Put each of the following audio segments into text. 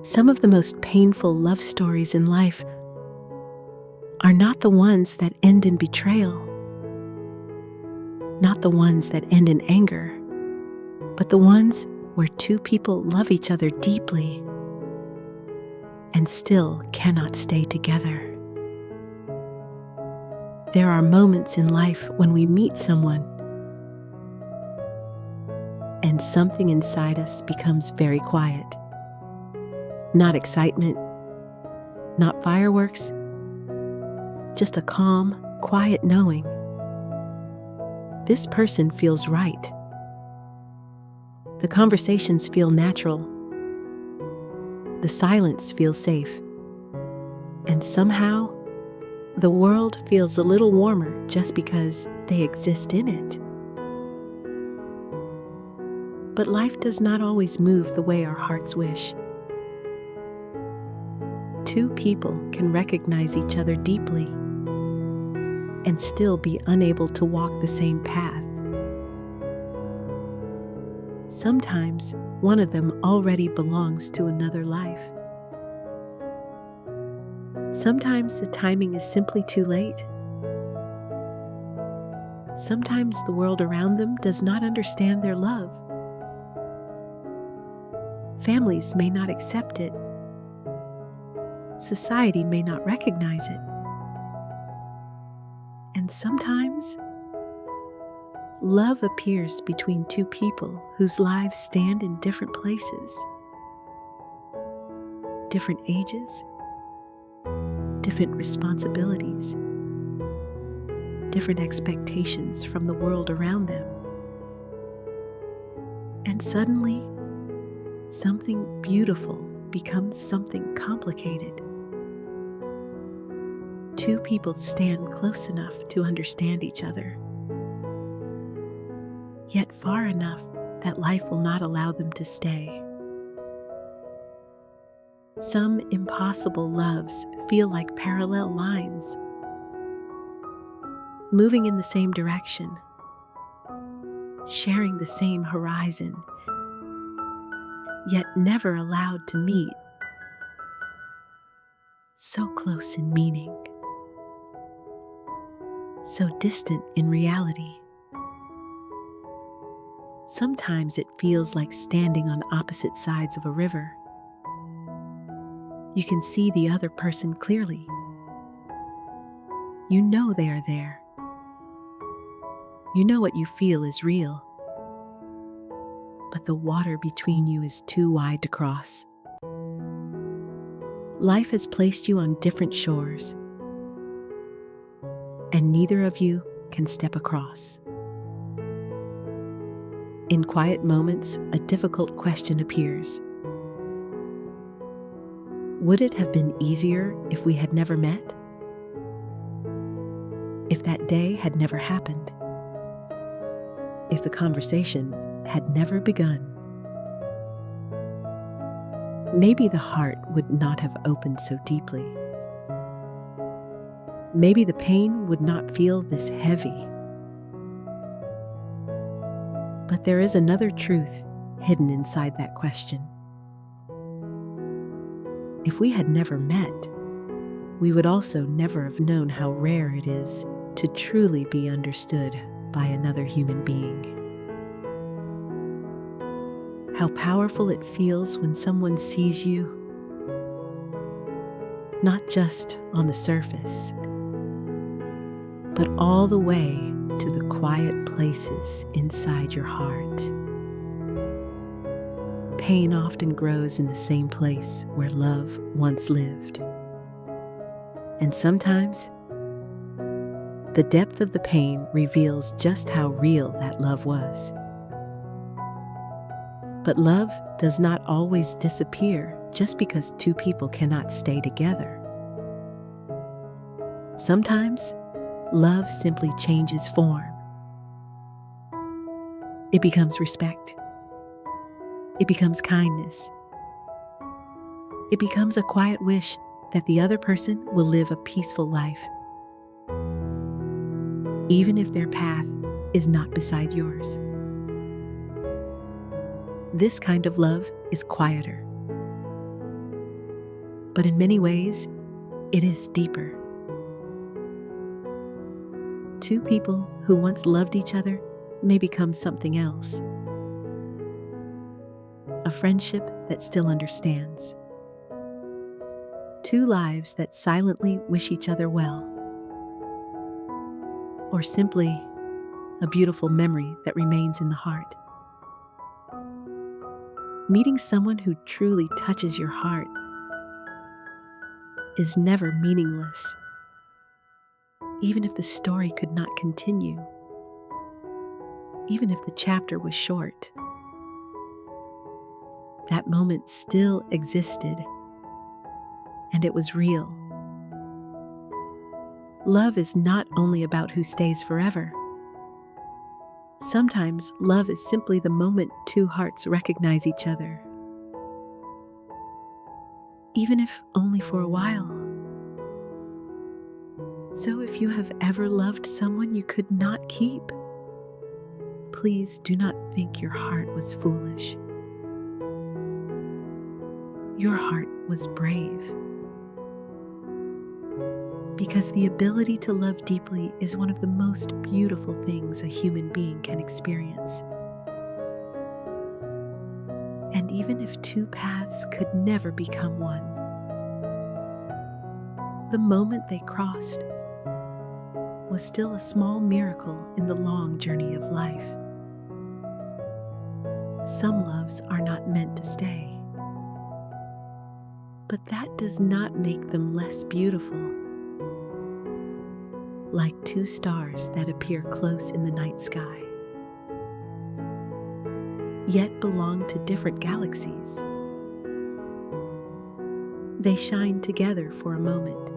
Some of the most painful love stories in life are not the ones that end in betrayal, not the ones that end in anger, but the ones where two people love each other deeply and still cannot stay together. There are moments in life when we meet someone and something inside us becomes very quiet. Not excitement, not fireworks, just a calm, quiet knowing. This person feels right. The conversations feel natural. The silence feels safe. And somehow, the world feels a little warmer just because they exist in it. But life does not always move the way our hearts wish. Two people can recognize each other deeply and still be unable to walk the same path. Sometimes one of them already belongs to another life. Sometimes the timing is simply too late. Sometimes the world around them does not understand their love. Families may not accept it. Society may not recognize it. And sometimes, love appears between two people whose lives stand in different places, different ages, different responsibilities, different expectations from the world around them. And suddenly, something beautiful becomes something complicated. Two people stand close enough to understand each other, yet far enough that life will not allow them to stay. Some impossible loves feel like parallel lines, moving in the same direction, sharing the same horizon, yet never allowed to meet, so close in meaning, so distant in reality. Sometimes it feels like standing on opposite sides of a river. You can see the other person clearly. You know they are there. You know what you feel is real. But the water between you is too wide to cross. Life has placed you on different shores, and neither of you can step across. In quiet moments, a difficult question appears. Would it have been easier if we had never met? If that day had never happened? If the conversation had never begun? Maybe the heart would not have opened so deeply. Maybe the pain would not feel this heavy. But there is another truth hidden inside that question. If we had never met, we would also never have known how rare it is to truly be understood by another human being. How powerful it feels when someone sees you, not just on the surface, but all the way to the quiet places inside your heart. Pain often grows in the same place where love once lived. And sometimes, the depth of the pain reveals just how real that love was. But love does not always disappear just because two people cannot stay together. Sometimes, love simply changes form. It becomes respect. It becomes kindness. It becomes a quiet wish that the other person will live a peaceful life, even if their path is not beside yours. This kind of love is quieter. but in many ways, it is deeper. Two people who once loved each other may become something else. A friendship that still understands. Two lives that silently wish each other well. Or simply a beautiful memory that remains in the heart. Meeting someone who truly touches your heart is never meaningless, even if the story could not continue, even if the chapter was short. That moment still existed, and it was real. Love is not only about who stays forever. Sometimes love is simply the moment two hearts recognize each other, even if only for a while. So if you have ever loved someone you could not keep, please do not think your heart was foolish. Your heart was brave. Because the ability to love deeply is one of the most beautiful things a human being can experience. And even if two paths could never become one, the moment they crossed was still a small miracle in the long journey of life. Some loves are not meant to stay, but that does not make them less beautiful. Like two stars that appear close in the night sky, yet belong to different galaxies. They shine together for a moment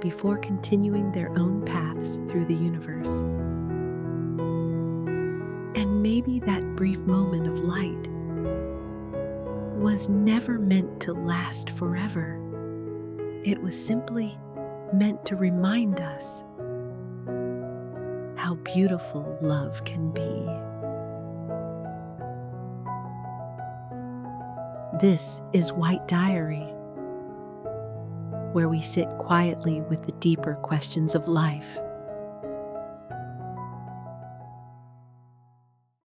before continuing their own paths through the universe. And maybe that brief moment of light was never meant to last forever. It was simply meant to remind us how beautiful love can be. This is White Diary, where we sit quietly with the deeper questions of life.